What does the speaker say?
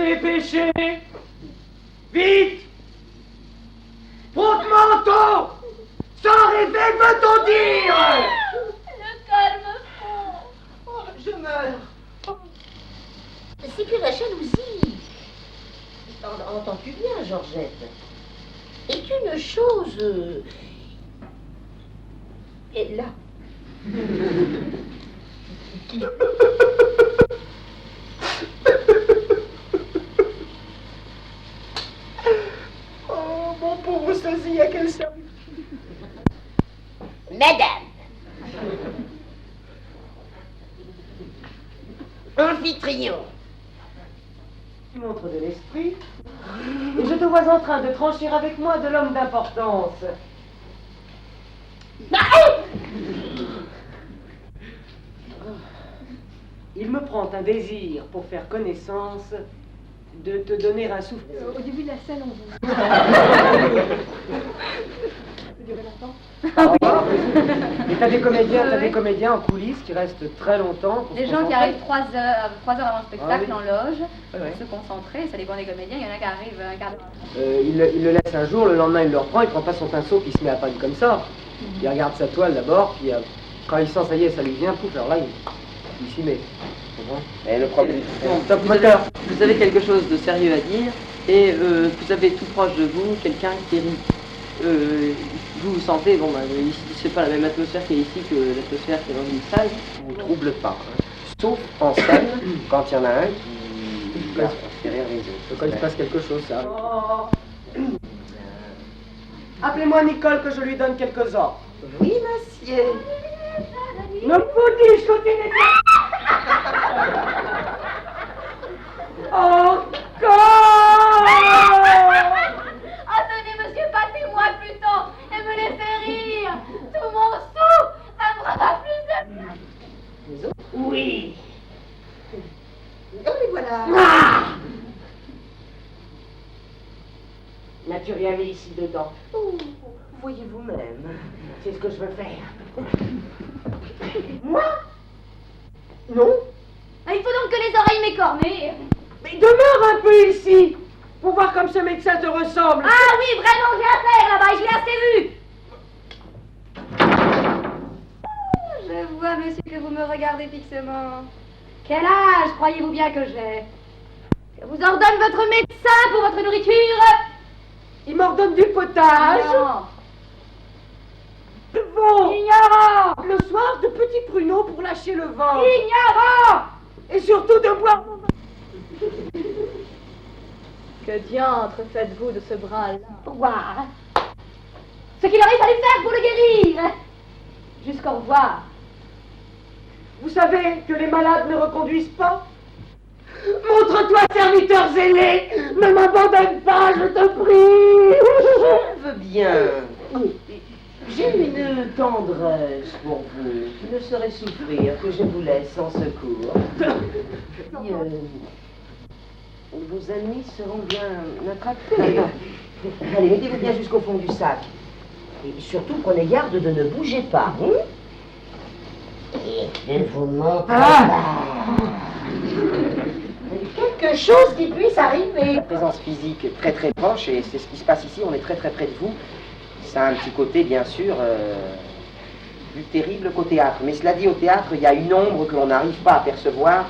tes péchés. Vite! Prends ton manteau! Sans rêver, veut-on dire? Le cœur me fond. Oh, je meurs. C'est que la jalousie. Entends-tu bien, Georgette? Est une chose... Et là. Oh, mon pauvre sosie, à quel service? Madame. Amphitryon. Tu montres de l'esprit. Et je te vois en train de trancher avec moi de l'homme d'importance. Il me prend un désir pour faire connaissance de te donner un souffle. Au début de la scène, on vous... Ça durait longtemps. Et t'as des comédiens en coulisses qui restent très longtemps. Pour Les se gens qui concentrer. arrivent 3 heures avant le spectacle Ah oui. en loge, Ouais, ouais. pour se concentrer, ça dépend des comédiens, il y en a qui arrivent un quart d'heure. Il le laisse un jour, le lendemain il le reprend, il prend pas son pinceau qui se met à peindre comme ça. Il regarde sa toile d'abord, puis quand il sent ça y est, ça lui vient, pouf, alors là il s'y met. Et le problème. Top moteur. Vous avez quelque chose de sérieux à dire et vous avez tout proche de vous quelqu'un qui rit. Vous sentez, bon, ici, c'est pas la même atmosphère qu'il y a ici que l'atmosphère qu'il y a dans une salle. On ne trouble pas, hein. Sauf en scène, quand il y en a un qui va faire rire les autres. Quand il se passe quelque chose, ça. Appelez-moi Nicole que je lui donne quelques ordres. Oui, monsieur. Ne vous dis que tu n'es pas... Encore! Attendez, monsieur, battez-moi plutôt et me laissez rire. Tout mon sou, ça me fera plus de... Oui. Oh, les voilà. N'as-tu rien mis ici dedans? Oh, voyez vous-même. C'est ce que je veux faire. Moi? Non. Il faut donc que les oreilles m'écornent. Mais demeure un peu ici, pour voir comme ce médecin te ressemble. Ah oui, vraiment, j'ai affaire là-bas, et je l'ai assez vu. Je vois, monsieur, que vous me regardez fixement. Quel âge croyez-vous bien que j'ai? Je vous ordonne votre médecin pour votre nourriture. Il m'ordonne du potage. Non. De veau. Ignorant. Le soir, de petits pruneaux pour lâcher le ventre. Ignorant. Et surtout de boire mon... Que diantre faites-vous de ce bras-là? Voir. Ce qu'il aurait fallu faire pour le guérir. Jusqu'au revoir. Vous savez que les malades ne reconduisent pas? Montre-toi, serviteur zélé. Ne m'abandonne pas, je te prie. Je veux bien. J'ai une tendresse pour vous. Je ne saurais souffrir que je vous laisse sans secours. Vos ennemis seront bien attrapés. Allez, mettez-vous bien jusqu'au fond du sac. Et surtout, prenez garde de ne bouger pas. Et ne vous montrez pas. Quelque chose qui puisse arriver. La présence physique est très très proche et c'est ce qui se passe ici, on est très très près de vous. Ça a un petit côté bien sûr plus terrible qu'au théâtre. Mais cela dit, au théâtre, il y a une ombre que l'on n'arrive pas à percevoir